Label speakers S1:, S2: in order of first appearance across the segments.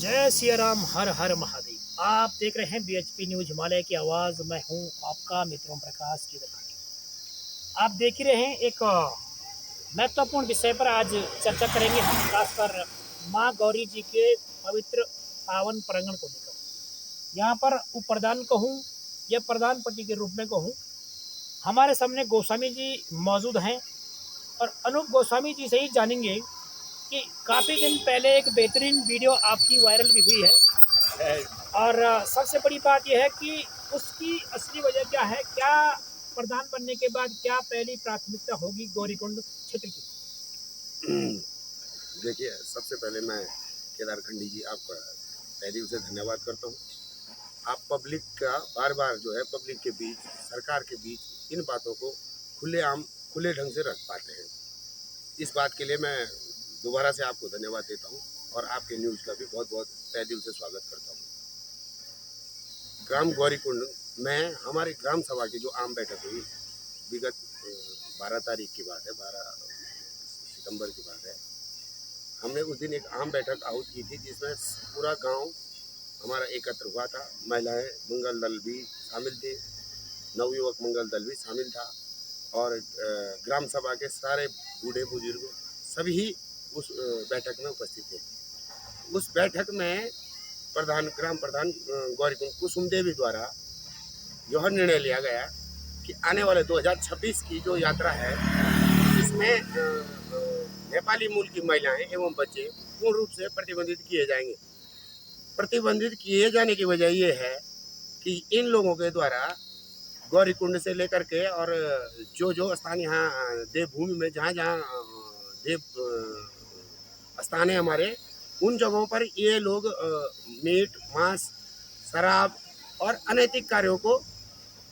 S1: जय सिया राम, हर हर महादेव। आप देख रहे हैं बीएचपी न्यूज हिमालय की आवाज़। मैं हूं आपका मित्र ओम प्रकाश की। आप देख ही रहे हैं, एक महत्वपूर्ण विषय पर आज चर्चा करेंगे हम, खासकर माँ गौरी जी के पवित्र पावन प्रांगण को लेकर। यहाँ पर उप प्रधान कहूँ या प्रधानपति के रूप में कहूँ, हमारे सामने गोस्वामी जी मौजूद हैं। और अनूप गोस्वामी जी से ही जानेंगे कि काफ़ी दिन पहले एक बेहतरीन वीडियो आपकी वायरल भी हुई है। और सबसे बड़ी बात यह है कि उसकी असली वजह क्या है, क्या प्रधान बनने के बाद क्या पहली प्राथमिकता होगी गौरीकुंड क्षेत्र की?
S2: देखिए, सबसे पहले मैं केदार खंडी जी आपका तहे दिल से धन्यवाद करता हूँ। आप पब्लिक का बार बार जो है पब्लिक के बीच, सरकार के बीच इन बातों को खुलेआम खुले ढंग से रख पाते हैं। इस बात के लिए मैं दोबारा से आपको धन्यवाद देता हूँ और आपके न्यूज़ का भी बहुत बहुत तहे दिल से स्वागत करता हूँ। ग्राम गौरीकुंड में हमारी ग्राम सभा की जो आम बैठक हुई विगत 12 तारीख की बात है, 12 सितंबर की बात है। हमने उस दिन एक आम बैठक आहूत की थी जिसमें पूरा गांव हमारा एकत्र हुआ था। महिलाएं मंगल दल भी शामिल थे, नवयुवक मंगल दल भी शामिल था और ग्राम सभा के सारे बूढ़े बुजुर्ग सभी उस बैठक में उपस्थित थे। उस बैठक में ग्राम प्रधान गौरीकुंड कुसुम देवी द्वारा यह निर्णय लिया गया कि आने वाले 2026 की जो यात्रा है इसमें नेपाली मूल की महिलाएं एवं बच्चे पूर्ण रूप से प्रतिबंधित किए जाएंगे। प्रतिबंधित किए जाने की वजह यह है कि इन लोगों के द्वारा गौरीकुंड से लेकर के और जो स्थान यहाँ देवभूमि में जहाँ जहाँ देव स्थान है हमारे, उन जगहों पर ये लोग मीट मांस शराब और अनैतिक कार्यों को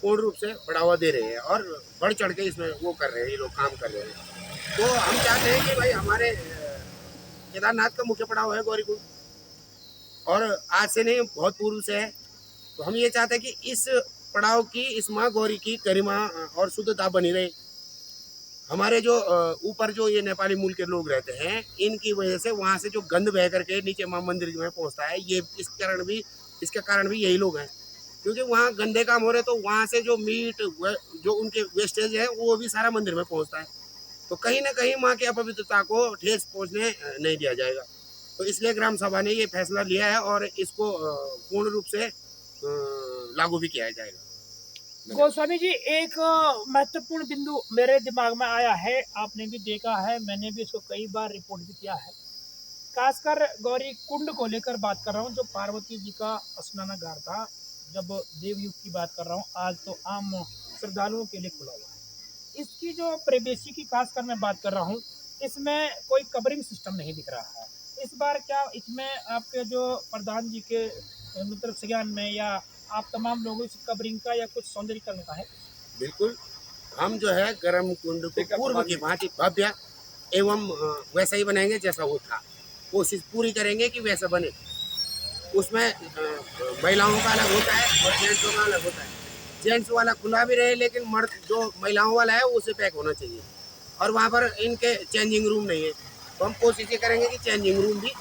S2: पूर्ण रूप से बढ़ावा दे रहे हैं और बढ़ चढ़ के इसमें वो कर रहे हैं, ये लोग काम कर रहे हैं। तो हम चाहते हैं कि भाई हमारे केदारनाथ का मुख्य पड़ाव है गौरीकुंड और आज से नहीं बहुत पूर्व से है। तो हम ये चाहते हैं कि इस पड़ाव की, इस माँ गौरी की गरिमा और शुद्धता बनी रहे। हमारे जो ऊपर जो ये नेपाली मूल के लोग रहते हैं, इनकी वजह से वहाँ से जो गंद बह करके नीचे माँ मंदिर में पहुँचता है, ये इसके कारण भी यही लोग हैं, क्योंकि वहाँ गंदे काम हो रहे तो वहाँ से जो मीट जो उनके वेस्टेज है वो भी सारा मंदिर में पहुँचता है। तो कहीं ना कहीं माँ की अपवित्रता को ठेस पहुँचने नहीं दिया जाएगा। तो इसलिए ग्राम सभा ने ये फैसला लिया है और इसको पूर्ण रूप से लागू भी किया जाएगा।
S1: गोस्वामी जी, एक महत्वपूर्ण बिंदु मेरे दिमाग में आया है, आपने भी देखा है, मैंने भी इसको कई बार रिपोर्ट भी किया है। खासकर गौरी कुंड को लेकर बात कर रहा हूँ, जो पार्वती जी का स्नानागार था, जब देवयुग की बात कर रहा हूँ। आज तो आम श्रद्धालुओं के लिए खुला हुआ है। इसकी जो प्रेवेसी की खासकर मैं बात कर रहा हूँ, इसमें कोई कवरिंग सिस्टम नहीं दिख रहा है। इस बार क्या इसमें आपके जो प्रधान जी के मतलब संज्ञान में, या आप तमाम लोगों इस कवरिंग का या कुछ सौंदर्यीकरण का है?
S2: बिल्कुल, हम जो है गर्म कुंड को पूर्व की भांति भव्य एवं वैसा ही बनाएंगे जैसा वो था। कोशिश पूरी करेंगे कि वैसा बने। उसमें महिलाओं का अलग होता है और जेंट्सों का अलग होता है। जेंट्स वाला खुला भी रहे लेकिन मर्द जो महिलाओं वाला है उसे पैक होना चाहिए। और वहाँ पर इनके चेंजिंग रूम नहीं है, तो हम कोशिश ये करेंगे कि चेंजिंग रूम भी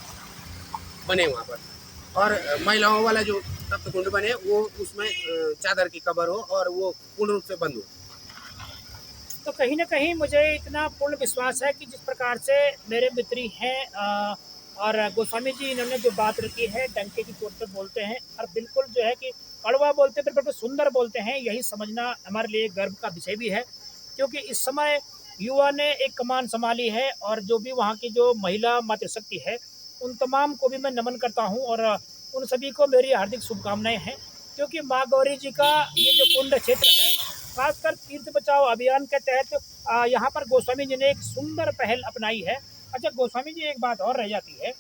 S2: बने वहाँ पर। और महिलाओं वाला जो तप्त कुंड बने वो उसमें चादर की कवर हो और वो पूर्ण रूप से बंद हो।
S1: तो कहीं ना कहीं मुझे इतना पूर्ण विश्वास है कि जिस प्रकार से मेरे मित्र हैं और गोस्वामी जी, इन्होंने जो बात रखी है, डंके की चोट पर बोलते हैं और बिल्कुल जो है कि कड़वा बोलते हैं, बिल्कुल सुंदर बोलते हैं। यही समझना हमारे लिए गर्व का विषय भी है, क्योंकि इस समय युवा ने एक कमान संभाली है। और जो भी वहाँ की जो महिला मातृशक्ति है, उन तमाम को भी मैं नमन करता हूँ और उन सभी को मेरी हार्दिक शुभकामनाएं हैं। क्योंकि माँ गौरी जी का ये जो कुंड क्षेत्र है, खासकर तीर्थ बचाओ अभियान के तहत यहाँ पर गोस्वामी जी ने एक सुंदर पहल अपनाई है। अच्छा गोस्वामी जी, एक बात और रह जाती है,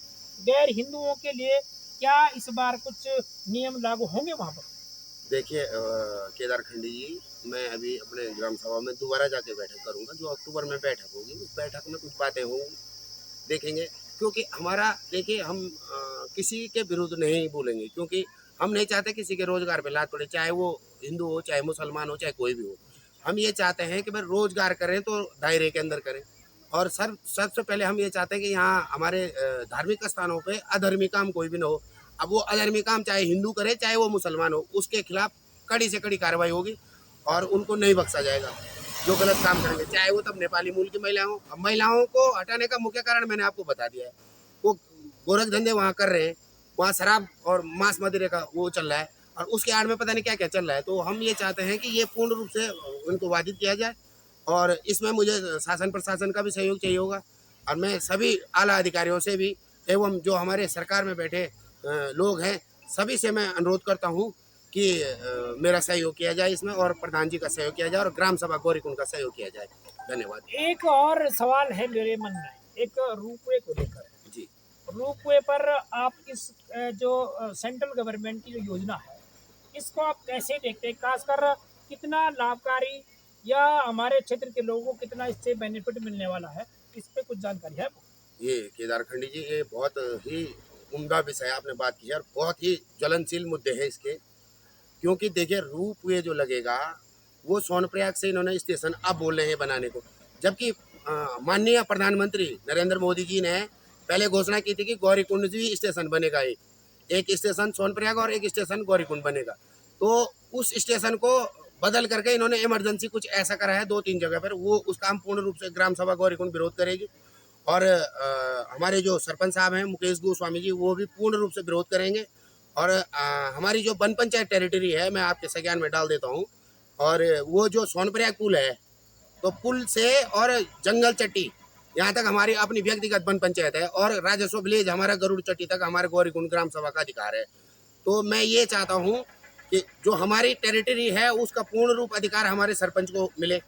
S1: गैर हिंदुओं के लिए क्या इस बार कुछ नियम लागू होंगे वहाँ पर?
S2: देखिए केदार खंडी जी, मैं अभी अपने ग्राम सभा में दोबारा जाके बैठक करूंगा। जो अक्टूबर में बैठक होगी उस बैठक में कुछ बातें होंगी, देखेंगे। क्योंकि हमारा, देखिए, हम किसी के विरुद्ध नहीं बोलेंगे, क्योंकि हम नहीं चाहते किसी के रोजगार पे लात पड़े, चाहे वो हिंदू हो, चाहे मुसलमान हो, चाहे कोई भी हो। हम ये चाहते हैं कि भाई रोजगार करें तो दायरे के अंदर करें। और सबसे पहले हम ये चाहते हैं कि यहाँ हमारे धार्मिक स्थानों पे अधर्मी काम कोई भी ना हो। अब वो अधर्मी काम चाहे हिंदू करे चाहे वो मुसलमान हो, उसके खिलाफ कड़ी से कड़ी कार्रवाई होगी और उनको नहीं बख्शा जाएगा जो गलत काम करेंगे, चाहे वो तब नेपाली मूल की महिला हो। अब महिलाओं को हटाने का मुख्य कारण मैंने आपको बता दिया है, वो गोरख धंधे वहाँ कर रहे हैं, वहाँ शराब और मांस मदिरे का वो चल रहा है और उसके आड़ में पता नहीं क्या क्या चल रहा है। तो हम ये चाहते हैं कि ये पूर्ण रूप से उनको बाधित किया जाए और इसमें मुझे शासन प्रशासन का भी सहयोग चाहिए होगा और मैं सभी आला अधिकारियों से भी एवं जो हमारे सरकार में बैठे लोग हैं सभी से मैं अनुरोध करता हूँ कि मेरा सहयोग किया जाए इसमें और प्रधान जी का सहयोग किया जाए और ग्राम सभा गौरीकुंड का सहयोग किया जाए। धन्यवाद।
S1: एक और सवाल है मेरे मन में, एक रोपवे को लेकर।
S2: जी
S1: रोपवे पर आप इस जो सेंट्रल गवर्नमेंट की जो योजना है, इसको आप कैसे देखते हैं? खासकर कितना लाभकारी या हमारे क्षेत्र के लोगों को कितना इससे बेनिफिट मिलने वाला है, इस पे कुछ जानकारी है?
S2: ये केदारखंडी जी, ये बहुत ही उम्दा विषय आपने बात की है और बहुत ही ज्वलनशील मुद्दे हैं इसके, क्योंकि देखिए रूप वे जो लगेगा वो सोनप्रयाग से इन्होंने स्टेशन अब बोल रहे हैं बनाने को, जबकि माननीय प्रधानमंत्री नरेंद्र मोदी जी ने पहले घोषणा की थी कि गौरीकुंड भी स्टेशन बनेगा, एक स्टेशन सोनप्रयाग और एक स्टेशन गौरीकुंड बनेगा। तो उस स्टेशन को बदल करके इन्होंने इमरजेंसी कुछ ऐसा करा है 2-3 जगह पर, वो उसका हम पूर्ण रूप से ग्राम सभा गौरीकुंड विरोध करेगी और हमारे जो सरपंच साहब हैं मुकेश गोस्वामी जी वो भी पूर्ण रूप से विरोध करेंगे और हमारी जो वन पंचायत टेरिटरी है मैं आपके संज्ञान में डाल देता हूँ और वो जो सोनप्रयाग पुल है तो पुल से और जंगल चट्टी यहाँ तक हमारी अपनी व्यक्तिगत वन पंचायत है और राजस्व विलेज हमारा गरुड़ चट्टी तक हमारे गौरीकुंड ग्राम सभा का अधिकार है। तो मैं ये चाहता हूँ कि जो हमारी टेरिटरी है उसका पूर्ण रूप अधिकार हमारे सरपंच को मिले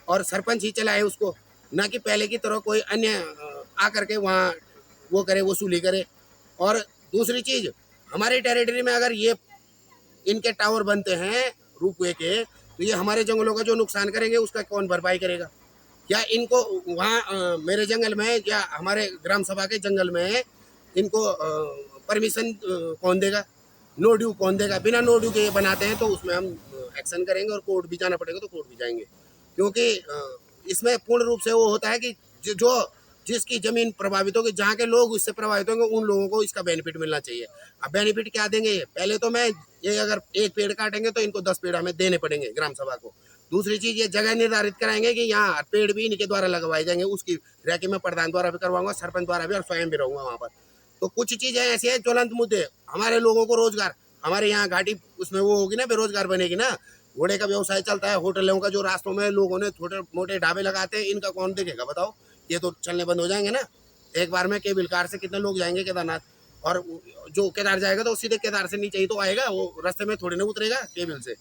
S2: और सरपंच ही चलाए उसको, ना कि पहले की तरह कोई अन्य आकर के वहाँ वो करे वसूली करे। और दूसरी चीज़, हमारी टेरिटरी में अगर ये इनके टावर बनते हैं रोपवे के तो ये हमारे जंगलों का जो नुकसान करेंगे उसका कौन भरपाई करेगा? क्या इनको वहाँ मेरे जंगल में या हमारे ग्राम सभा के जंगल में इनको परमिशन कौन देगा? नो ड्यू कौन देगा? बिना नो ड्यू के ये बनाते हैं तो उसमें हम एक्शन करेंगे और कोर्ट भी जाना पड़ेगा तो कोर्ट भी जाएंगे, क्योंकि इसमें पूर्ण रूप से वो होता है कि जो जिसकी ज़मीन प्रभावित होगी, जहाँ के लोग इससे प्रभावित होंगे उन लोगों को इसका बेनिफिट मिलना चाहिए। अब बेनिफिट क्या देंगे ये? पहले तो मैं ये अगर एक पेड़ काटेंगे तो इनको 10 पेड़ हमें देने पड़ेंगे ग्राम सभा को। दूसरी चीज़, ये जगह निर्धारित कराएंगे कि यहाँ पेड़ भी इनके द्वारा लगवाए जाएंगे, उसकी रैकी मैं प्रधान द्वारा भी करवाऊंगा, सरपंच द्वारा भी और स्वयं भी रहूँगा वहाँ पर। तो कुछ चीज़ें ऐसी हैं ज्वलंत मुद्दे, हमारे लोगों को रोजगार, हमारे यहाँ घाटी उसमें वो होगी ना, बेरोजगार बनेगी ना। घोड़े का व्यवसाय चलता है, होटलों का जो रास्तों में लोगों ने छोटे मोटे ढाबे लगाते हैं, इनका कौन देखेगा बताओ? ये तो चलने बंद हो जाएंगे ना। एक बार में केबल कार से कितने लोग जाएंगे केदारनाथ, और जो केदार जाएगा तो सीधे केदार से नीचे ही तो आएगा, वो रास्ते में थोड़ी ना उतरेगा केबल से।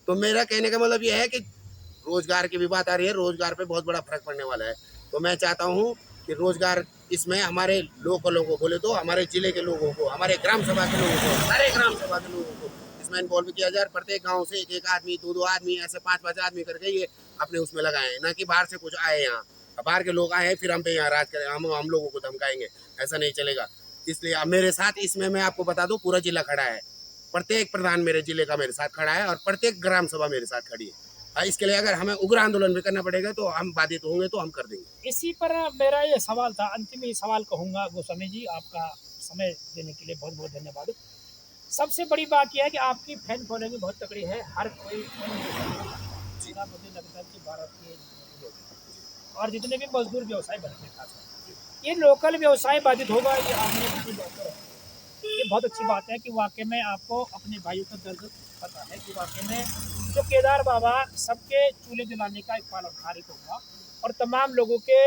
S2: तो मेरा कहने का मतलब ये है कि रोजगार की भी बात आ रही है, रोजगार पे बहुत बड़ा फर्क पड़ने वाला है। तो मैं चाहता हूँ कि रोजगार इसमें हमारे लोगों को बोले तो हमारे जिले के लोगों को, हमारे ग्राम सभा के लोगों को, सारे ग्राम सभा के लोगों को इसमें इन्वॉल्व किया जाए। प्रत्येक गांव से एक आदमी, दो आदमी, ऐसे 5 आदमी करके ये अपने उसमें लगाए, ना कि बाहर से कुछ आए यहाँ, बाहर के लोग आए फिर हम पे यहाँ राज करें, हम लोगों को धमकाएंगे, ऐसा नहीं चलेगा। इसलिए अब मेरे साथ इसमें मैं आपको बता दूं पूरा जिला खड़ा है, प्रत्येक प्रधान मेरे जिले का मेरे साथ खड़ा है और प्रत्येक ग्राम सभा मेरे साथ खड़ी है। इसके लिए अगर हमें उग्र आंदोलन भी करना पड़ेगा तो हम बाधित होंगे तो हम कर देंगे।
S1: इसी पर मेरा ये सवाल था, अंतिम ही सवाल कहूँगा। गोस्वामी जी, आपका समय देने के लिए बहुत बहुत धन्यवाद। सबसे बड़ी बात यह है कि आपकी फैन फॉलोइंग बहुत तगड़ी है, हर कोई मुझे लगता है कि भारत के और जितने भी मजदूर व्यवसाय बनते हैं खासकर ये लोकल व्यवसाय बाधित होगा, ये आपने ये बहुत अच्छी बात है कि वाकई में आपको अपने भाइयों का दर्द पता है कि वाकई में जो केदार बाबा सबके चूल्हे जलाने का एक पालनहारी होगा और तमाम लोगों के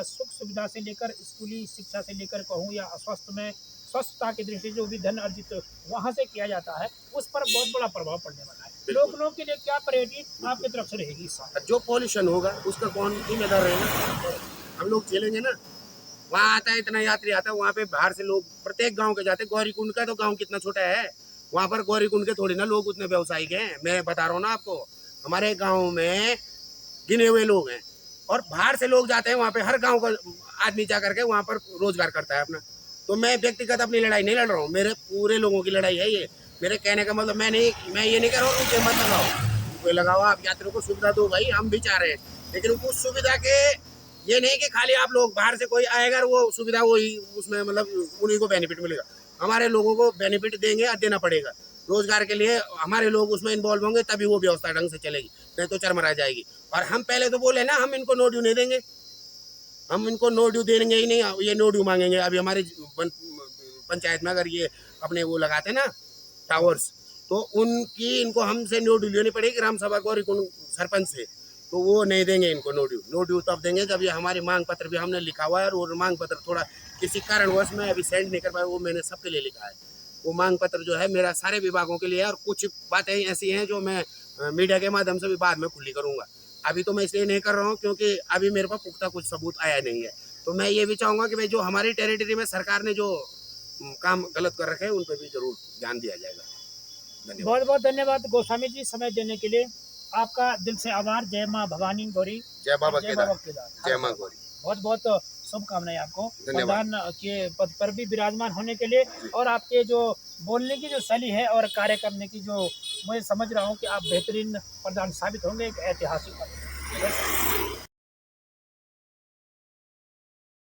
S1: सुख सुविधा से लेकर स्कूली शिक्षा से लेकर कहूँ या स्वच्छता की दृष्टि जो भी धन अर्जित वहाँ से किया जाता है उस पर बहुत बड़ा प्रभाव पड़ने वाला है। लोगों के लिए क्या प्रायोरिटी आपकी तरफ से रहेगी?
S2: जो पॉल्यूशन होगा उसका कौन जिम्मेदार रहेगा? हम लोग झेलेंगे ना। वहाँ आता है, इतना यात्री आता है, वहाँ पे बाहर से लोग प्रत्येक गांव के जाते हैं। गौरीकुंड का तो गांव कितना छोटा है, वहाँ पर गौरीकुंड के थोड़ी ना लोग उतने व्यावसायिक हैं। मैं बता रहा हूँ ना आपको, हमारे गाँव में गिने हुए लोग हैं और बाहर से लोग जाते हैं वहाँ पे। हर गाँव का आदमी जा करके वहाँ पर रोजगार करता है अपना। तो मैं व्यक्तिगत अपनी लड़ाई नहीं लड़ रहा हूँ, मेरे पूरे लोगों की लड़ाई है ये। मेरे कहने का मतलब मैं ये नहीं कह रहा हूँ कि मत लगाओ, कोई लगाओ, आप यात्रियों को सुविधा दो भाई, हम भी चाह रहे हैं, लेकिन उस सुविधा के ये नहीं कि खाली आप लोग बाहर से कोई आएगा वो सुविधा वही उसमें मतलब उन्हीं को बेनिफिट मिलेगा। हमारे लोगों को बेनिफिट देंगे और देना पड़ेगा। रोजगार के लिए हमारे लोग उसमें इन्वॉल्व होंगे तभी वो व्यवस्था ढंग से चलेगी, नहीं तो चरमरा जाएगी। और हम पहले तो बोले ना, हम इनको नो ड्यू नहीं देंगे, हम इनको नो ड्यू देंगे ही नहीं, ये नो ड्यू मांगेंगे। अभी हमारी पंचायत में अगर ये अपने वो लगाते ना टावर्स, तो उनकी इनको हमसे नो ड्यू लेनी पड़ेगी ग्राम सभा को और सरपंच से, तो वो नहीं देंगे इनको नो ड्यू। नो ड्यू तब देंगे जब ये हमारी मांग पत्र भी हमने लिखा हुआ है, और वो मांग पत्र थोड़ा किसी कारणवश मैं अभी सेंड नहीं कर पाया, वो मैंने सबके लिए लिखा है। वो मांग पत्र जो है मेरा सारे विभागों के लिए है, और कुछ बातें ऐसी हैं जो मैं मीडिया के माध्यम से भी बाद में खुली करूँगा। अभी तो मैं इसलिए नहीं कर रहा हूँ क्योंकि अभी मेरे पास पुख्ता कुछ सबूत आया नहीं है। तो मैं ये भी चाहूँगा कि भाई जो हमारी टेरिटरी में सरकार ने जो काम गलत कर रखे हैं उन पर भी जरूर ध्यान दिया जाएगा। धन्यवाद।
S1: बहुत बहुत धन्यवाद गोस्वामी जी समय देने के लिए, आपका दिल से आभार। जय माँ भवानी गौरी,
S2: जय बाबा
S1: जय बाबा
S2: केदार,
S1: केदार।
S2: जय माँ गौरी।
S1: बहुत बहुत शुभकामनाएं आपको
S2: धन्यवाद।
S1: प्रधान के पद पर भी विराजमान होने के लिए, और आपके जो बोलने की जो शैली है और कार्य करने की जो, मैं समझ रहा हूँ कि आप बेहतरीन प्रधान साबित होंगे, एक ऐतिहासिक पद।